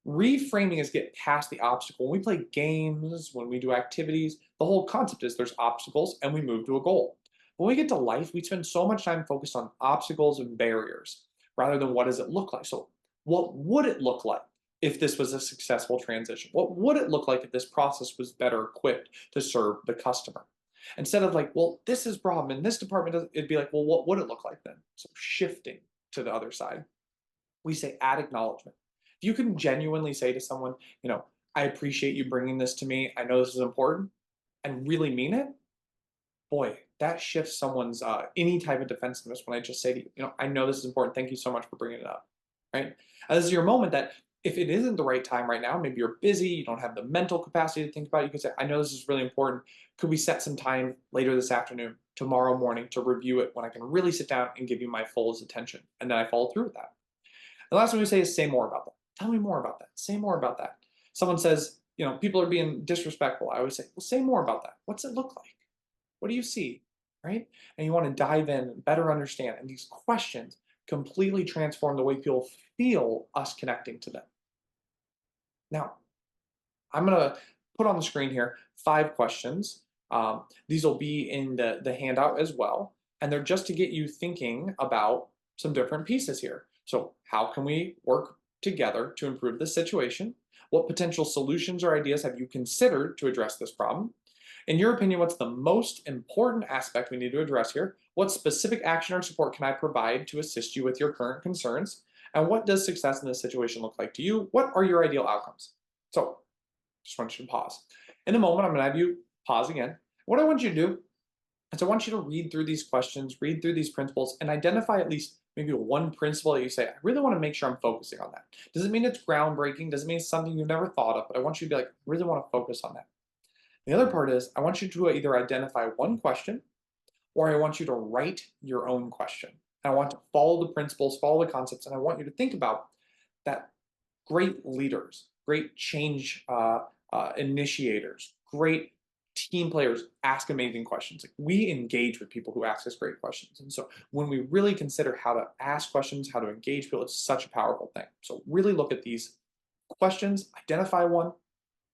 reframing is get past the obstacle. When we play games, when we do activities, the whole concept is there's obstacles and we move to a goal. When we get to life, we spend so much time focused on obstacles and barriers rather than what does it look like. So what would it look like if this was a successful transition? What would it look like if this process was better equipped to serve the customer? Instead of like, well, this is a problem in this department, it'd be like, well, what would it look like then? So shifting to the other side. We say add acknowledgement. If you can genuinely say to someone, I appreciate you bringing this to me. I know this is important, and really mean it. Boy, that shifts someone's any type of defensiveness when I just say to you, I know this is important. Thank you so much for bringing it up, right? And this is your moment that if it isn't the right time right now, maybe you're busy, you don't have the mental capacity to think about it, you can say, I know this is really important. Could we set some time later this afternoon, tomorrow morning to review it when I can really sit down and give you my full attention? And then I follow through with that. The last one we say is say more about that. Tell me more about that. Say more about that. Someone says, people are being disrespectful. I always say, well, say more about that. What's it look like? What do you see? Right? And you want to dive in and better understand. And these questions completely transform the way people feel us connecting to them. Now, I'm going to put on the screen here 5 questions. These will be in the handout as well. And they're just to get you thinking about some different pieces here. So how can we work together to improve this situation? What potential solutions or ideas have you considered to address this problem? In your opinion, what's the most important aspect we need to address here? What specific action or support can I provide to assist you with your current concerns? And what does success in this situation look like to you? What are your ideal outcomes? So just want you to pause. In a moment, I'm going to have you pause again. What I want you to do is I want you to read through these questions, read through these principles, and identify at least maybe one principle that you say, I really want to make sure I'm focusing on that. Doesn't mean it's groundbreaking, doesn't mean it's something you've never thought of, but I want you to be like, I really want to focus on that. The other part is I want you to either identify one question or I want you to write your own question. And I want to follow the principles, follow the concepts, and I want you to think about that great leaders, great change initiators, great team players ask amazing questions. Like we engage with people who ask us great questions. And so when we really consider how to ask questions, how to engage people, it's such a powerful thing. So really look at these questions, identify one,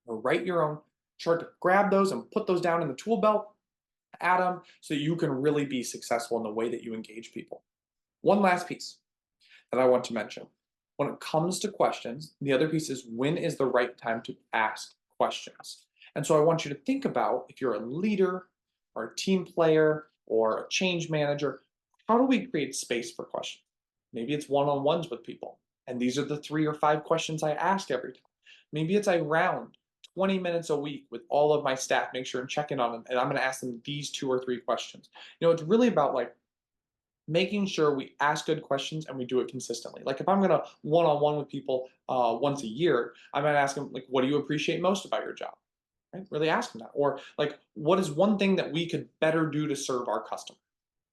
or write your own, start to grab those and put those down in the tool belt, add them so that you can really be successful in the way that you engage people. One last piece that I want to mention. When it comes to questions, the other piece is when is the right time to ask questions? And so I want you to think about if you're a leader or a team player or a change manager, how do we create space for questions? Maybe it's one-on-ones with people. And these are the 3 or 5 questions I ask every time. Maybe it's I round 20 minutes a week with all of my staff, make sure and check in on them. And I'm going to ask them these 2 or 3 questions. It's really about like making sure we ask good questions and we do it consistently. Like if I'm gonna one-on-one with people once a year, I might ask them like, what do you appreciate most about your job? Right? Really ask them that. Or like, what is one thing that we could better do to serve our customer?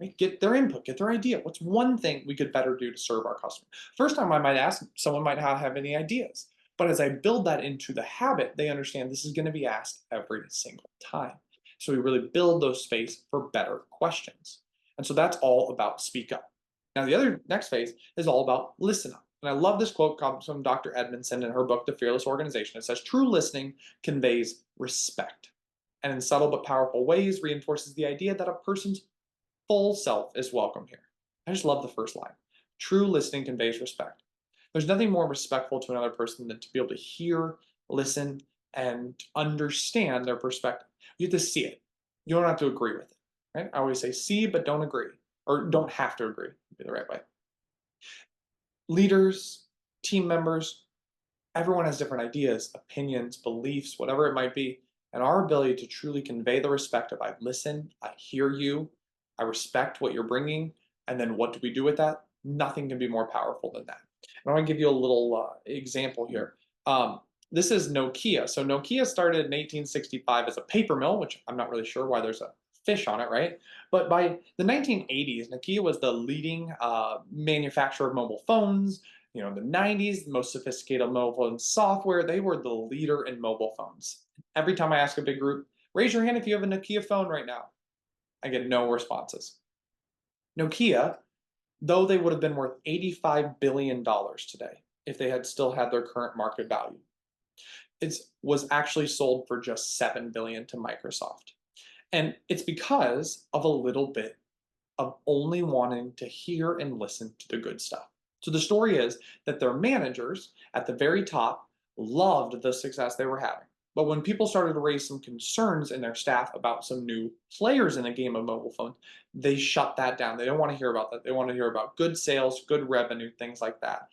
Right? Get their input, get their idea. What's one thing we could better do to serve our customer? First time I might ask, someone might not have any ideas. But as I build that into the habit, they understand this is going to be asked every single time. So we really build those space for better questions. And so that's all about speak up. Now, the other next phase is all about listen up. And I love this quote comes from Dr. Edmondson in her book, The Fearless Organization. It says, true listening conveys respect and in subtle but powerful ways reinforces the idea that a person's full self is welcome here. I just love the first line. True listening conveys respect. There's nothing more respectful to another person than to be able to hear, listen, and understand their perspective. You have to see it. You don't have to agree with it. Right? I always say see, but don't agree, or don't have to agree, would be the right way. Leaders, team members, everyone has different ideas, opinions, beliefs, whatever it might be. And our ability to truly convey the respect of I listen, I hear you, I respect what you're bringing, and then what do we do with that? Nothing can be more powerful than that. And I want to give you a little example here. This is Nokia. So Nokia started in 1865 as a paper mill, which I'm not really sure why there's a fish on it, right? But by the 1980s, Nokia was the leading manufacturer of mobile phones. The 90s, the most sophisticated mobile phone software, they were the leader in mobile phones. Every time I ask a big group, raise your hand if you have a Nokia phone right now. I get no responses. Nokia, though they would have been worth $85 billion today if they had still had their current market value, it was actually sold for just $7 billion to Microsoft. And it's because of a little bit of only wanting to hear and listen to the good stuff. So the story is that their managers at the very top loved the success they were having. But when people started to raise some concerns in their staff about some new players in a game of mobile phones, they shut that down. They don't want to hear about that. They want to hear about good sales, good revenue, things like that.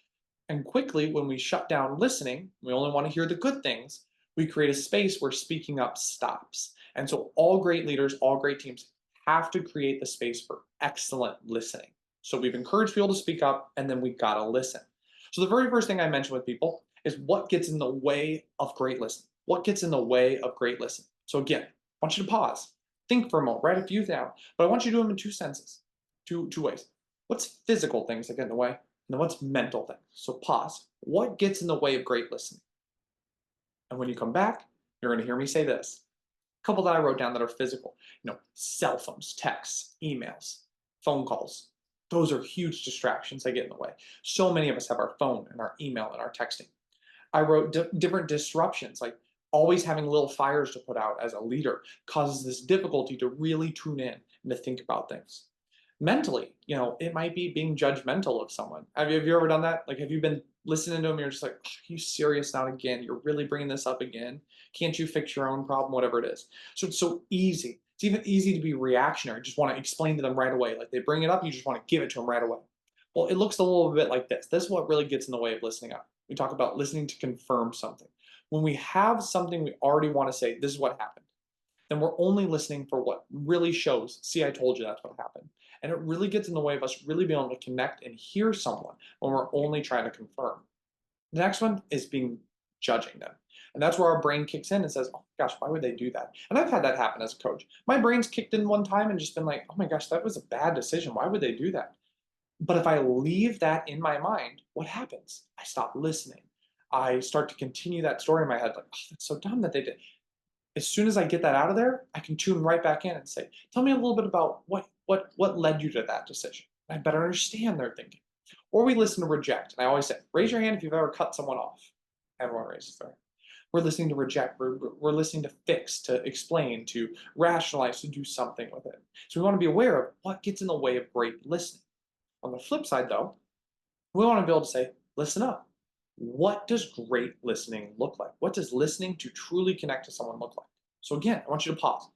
And quickly, when we shut down listening, we only want to hear the good things, we create a space where speaking up stops. And so all great leaders, all great teams have to create the space for excellent listening. So we've encouraged people to speak up, and then we gotta listen. So the very first thing I mention with people is what gets in the way of great listening. What gets in the way of great listening? So again, I want you to pause, think for a moment, write a few down, but I want you to do them in 2 senses, two ways. What's physical things that get in the way, and then what's mental things? So pause. What gets in the way of great listening? And when you come back, you're gonna hear me say this. A couple that I wrote down that are physical, cell phones, texts, emails, phone calls. Those are huge distractions that get in the way. So many of us have our phone and our email and our texting. I wrote different disruptions, like always having little fires to put out as a leader causes this difficulty to really tune in and to think about things. Mentally, it might be being judgmental of someone. Have you ever done that? Like, have you been listening to them and you're just like, are you serious now again? You're really bringing this up again? Can't you fix your own problem, whatever it is? So it's so easy. It's even easy to be reactionary. Just want to explain to them right away. Like they bring it up, you just want to give it to them right away. Well, it looks a little bit like this. This is what really gets in the way of listening up. We talk about listening to confirm something. When we have something we already want to say, this is what happened, then we're only listening for what really shows, see, I told you that's what happened. And it really gets in the way of us really being able to connect and hear someone when we're only trying to confirm. The next one is being judging them. And that's where our brain kicks in and says, oh my gosh, why would they do that? And I've had that happen as a coach. My brain's kicked in one time and just been like, oh my gosh, that was a bad decision. Why would they do that? But if I leave that in my mind, what happens? I stop listening. I start to continue that story in my head, like, oh, that's so dumb that they did. As soon as I get that out of there, I can tune right back in and say, tell me a little bit about what led you to that decision. I better understand their thinking. Or we listen to reject. And I always say, raise your hand if you've ever cut someone off. Everyone raises their hand. We're listening to reject. We're listening to fix, to explain, to rationalize, to do something with it. So we want to be aware of what gets in the way of great listening. On the flip side, though, we want to be able to say, listen up. What does great listening look like? What does listening to truly connect to someone look like? So again, I want you to pause.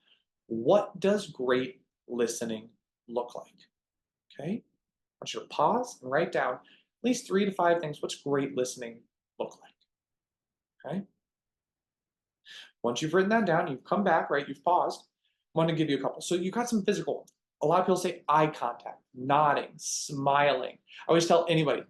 What does great listening look like? Okay? I want you to pause and write down at least 3 to 5 things. What's great listening look like? Okay? Once you've written that down, you've come back, right? You've paused. I want to give you a couple. So you got some physical ones. A lot of people say eye contact, nodding, smiling. I always tell anybody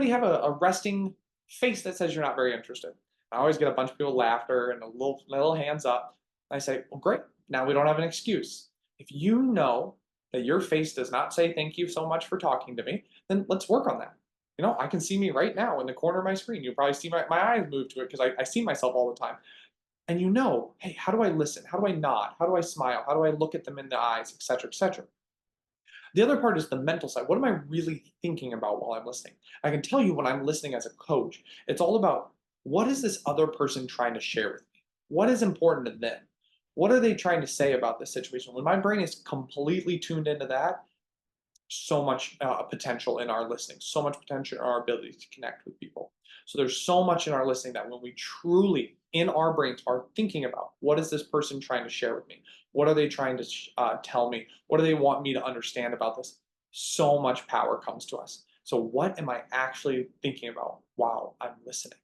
have a resting face that says you're not very interested? I always get a bunch of people laughter and a little hands up. I say, well, great. Now we don't have an excuse. If you know that your face does not say thank you so much for talking to me, then let's work on that. You know, I can see me right now in the corner of my screen. You'll probably see my eyes move to it because I see myself all the time. And you know, hey, how do I listen? How do I nod? How do I smile? How do I look at them in the eyes, et cetera, et cetera? The other part is the mental side. What am I really thinking about while I'm listening? I can tell you when I'm listening as a coach, it's all about what is this other person trying to share with me? What is important to them? What are they trying to say about this situation? When my brain is completely tuned into that, so much potential in our listening, so much potential in our ability to connect with people. So there's so much in our listening that when we truly, in our brains, are thinking about what is this person trying to share with me? What are they trying to tell me? What do they want me to understand about this? So much power comes to us. So what am I actually thinking about while I'm listening?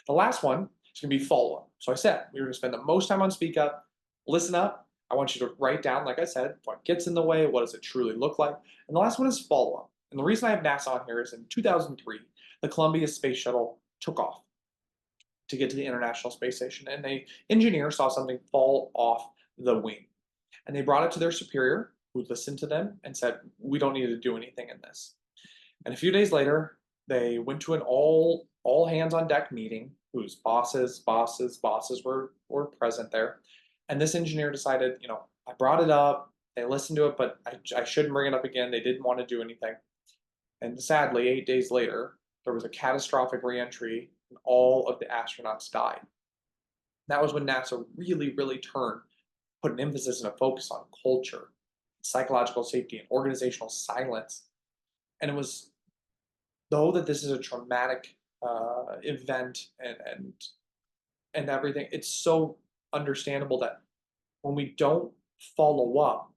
The last one is going to be follow-up. So I said we were going to spend the most time on speak up, listen up. I want you to write down, like I said, what gets in the way, what does it truly look like? And the last one is follow-up. And the reason I have NASA on here is in 2003, the Columbia Space Shuttle took off to get to the International Space Station. And an engineer saw something fall off the wing. And they brought it to their superior, who listened to them and said, we don't need to do anything in this. And a few days later, they went to an all hands on deck meeting whose bosses were present there. And this engineer decided, you know, I brought it up, they listened to it, but I shouldn't bring it up again. They didn't want to do anything. And sadly, 8 days later, there was a catastrophic reentry and all of the astronauts died. That was when NASA really, really put an emphasis and a focus on culture, psychological safety, and organizational silence. And it was, though that this is a traumatic event and everything, it's so understandable that when we don't follow up,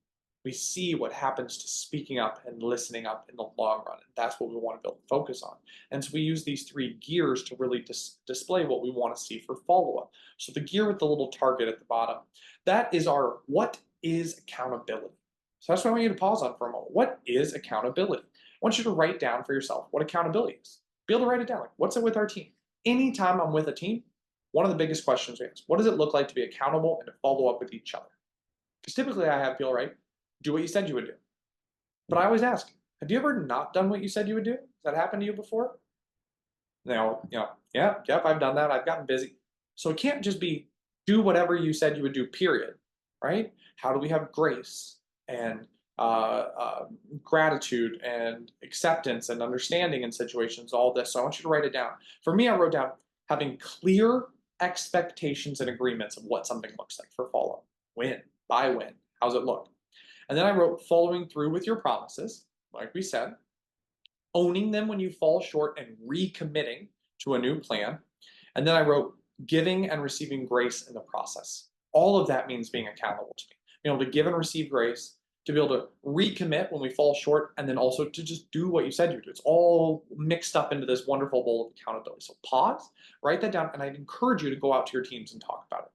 we see what happens to speaking up and listening up in the long run. And that's what we want to build a focus on. And so we use these 3 gears to really display what we want to see for follow-up. So the gear with the little target at the bottom, that is our what is accountability. So that's what I want you to pause on for a moment. What is accountability? I want you to write down for yourself what accountability is. Be able to write it down. Like, what's it with our team? Anytime I'm with a team, one of the biggest questions we ask, what does it look like to be accountable and to follow up with each other? Because typically I have people, right, do what you said you would do. But I always ask, have you ever not done what you said you would do? Has that happened to you before? You know, yep, I've done that. I've gotten busy. So it can't just be do whatever you said you would do, period, right? How do we have grace and gratitude and acceptance and understanding in situations, all this. So I want you to write it down. For me, I wrote down having clear expectations and agreements of what something looks like for follow-up. When, by when, how's it look? And then I wrote following through with your promises, like we said, owning them when you fall short and recommitting to a new plan. And then I wrote giving and receiving grace in the process. All of that means being accountable to me, being able to give and receive grace, to be able to recommit when we fall short, and then also to just do what you said you would do. It's all mixed up into this wonderful bowl of accountability. So pause, write that down, and I'd encourage you to go out to your teams and talk about it.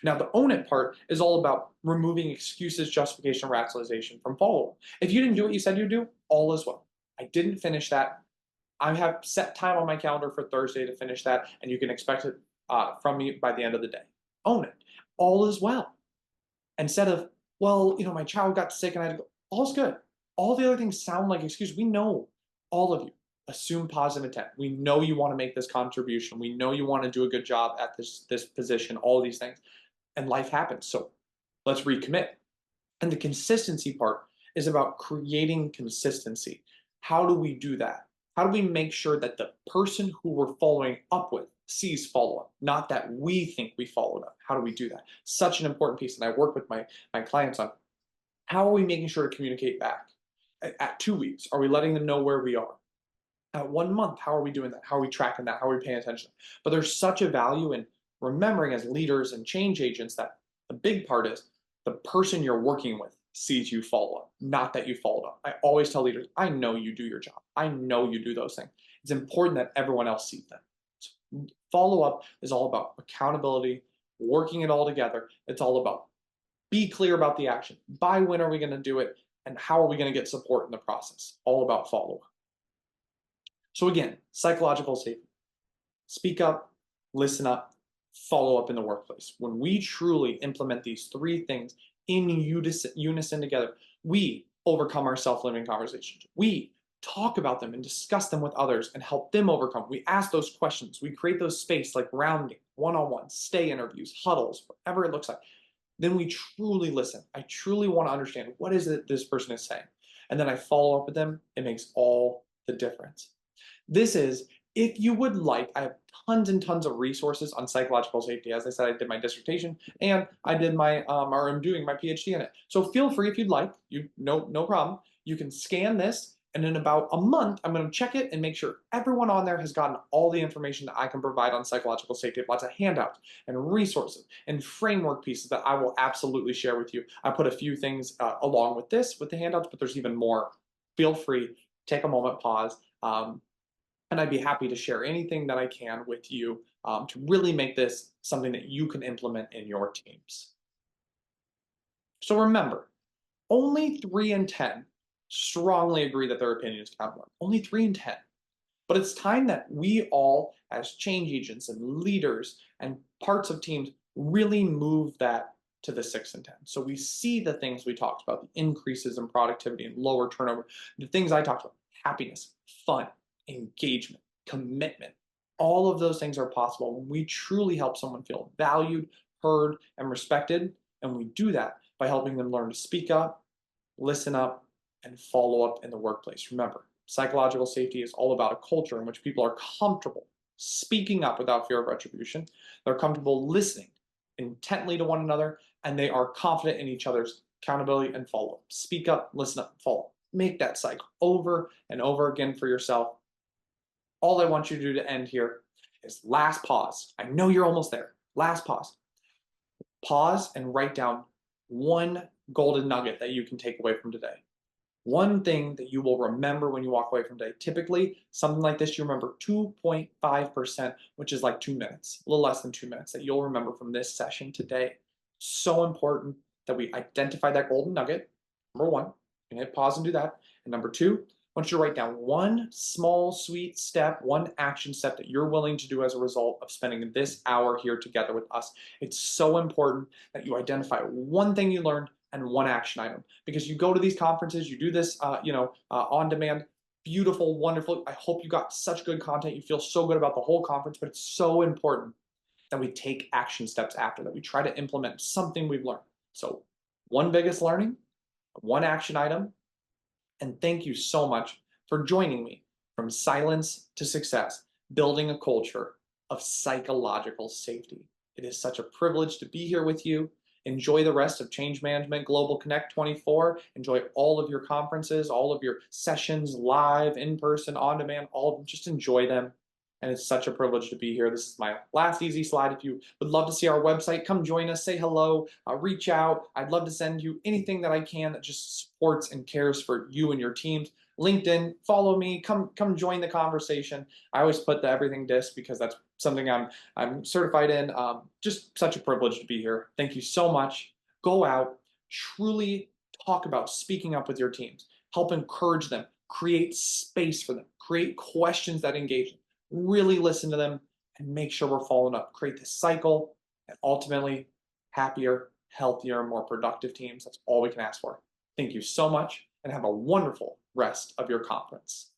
Now, the own it part is all about removing excuses, justification, rationalization from follow-up. If you didn't do what you said you'd do, all is well. I didn't finish that. I have set time on my calendar for Thursday to finish that, and you can expect it from me by the end of the day. Own it. All is well. Instead of, well, my child got sick and I had to go. All's good. All the other things sound like excuses. We know, all of you, assume positive intent. We know you want to make this contribution. We know you want to do a good job at this position, all of these things. And life happens. So let's recommit. And the consistency part is about creating consistency. How do we do that? How do we make sure that the person who we're following up with sees follow up, not that we think we followed up? How do we do that? Such an important piece. And I work with my clients on how are we making sure to communicate back? At 2 weeks, are we letting them know where we are? At 1 month, how are we doing that? How are we tracking that? How are we paying attention? But there's such a value in remembering as leaders and change agents that the big part is the person you're working with sees you follow up, not that you followed up. I always tell leaders, I know you do your job. I know you do those things. It's important that everyone else sees them. So follow up is all about accountability, working it all together. It's all about be clear about the action. By when are we going to do it? And how are we going to get support in the process? All about follow up. So again, psychological safety. Speak up, listen up, follow up in the workplace. When we truly implement these three things in unison together, we overcome our self-limiting conversations. We talk about them and discuss them with others and help them overcome. We ask those questions. We create those space like rounding, one-on-one, stay interviews, huddles, whatever it looks like. Then we truly listen. I truly want to understand what is it this person is saying. And then I follow up with them. It makes all the difference. This is, if you would like, I have tons and tons of resources on psychological safety. As I said, I did my dissertation and I did or I'm doing my PhD in it. So feel free if you'd like, no problem. You can scan this and in about a month, I'm going to check it and make sure everyone on there has gotten all the information that I can provide on psychological safety. Lots of handouts and resources and framework pieces that I will absolutely share with you. I put a few things along with this, with the handouts, but there's even more. Feel free, take a moment, pause. And I'd be happy to share anything that I can with you to really make this something that you can implement in your teams. So remember, only 3 in 10 strongly agree that their opinions count more. Only 3 in 10. But it's time that we all, as change agents and leaders and parts of teams, really move that to the 6 and 10. So we see the things we talked about, the increases in productivity and lower turnover, the things I talked about, happiness, fun, engagement, commitment. All of those things are possible when we truly help someone feel valued, heard, and respected. And we do that by helping them learn to speak up, listen up, and follow up in the workplace. Remember, psychological safety is all about a culture in which people are comfortable speaking up without fear of retribution. They're comfortable listening intently to one another, and they are confident in each other's accountability and follow up. Speak up, listen up, follow up. Make that cycle over and over again for yourself. All I want you to do to end here is last pause. I know you're almost there. Last pause. Pause and write down one golden nugget that you can take away from today. One thing that you will remember when you walk away from today. Typically, something like this, you remember 2.5%, which is like 2 minutes, a little less than 2 minutes that you'll remember from this session today. So important that we identify that golden nugget. Number one, you can hit pause and do that. And number two, I want you to write down one small, sweet step, one action step that you're willing to do as a result of spending this hour here together with us. It's so important that you identify one thing you learned and one action item, because you go to these conferences, you do this, on demand, beautiful, wonderful. I hope you got such good content. You feel so good about the whole conference, but it's so important that we take action steps after that. We try to implement something we've learned. So one biggest learning, one action item, and thank you so much for joining me from silence to success, building a culture of psychological safety. It is such a privilege to be here with you. Enjoy the rest of Change Management Global Connect 24. Enjoy all of your conferences, all of your sessions, live, in person, on demand, all of them. Just enjoy them. And it's such a privilege to be here. This is my last easy slide. If you would love to see our website, come join us, say hello, reach out. I'd love to send you anything that I can that just supports and cares for you and your teams. LinkedIn, follow me, come join the conversation. I always put the everything disc because that's something I'm certified in. Just such a privilege to be here. Thank you so much. Go out, truly talk about speaking up with your teams. Help encourage them. create space for them, create questions that engage them, really listen to them, and make sure we're following up. Create this cycle, and ultimately, happier, healthier, more productive teams. That's all we can ask for. Thank you so much, and have a wonderful rest of your conference.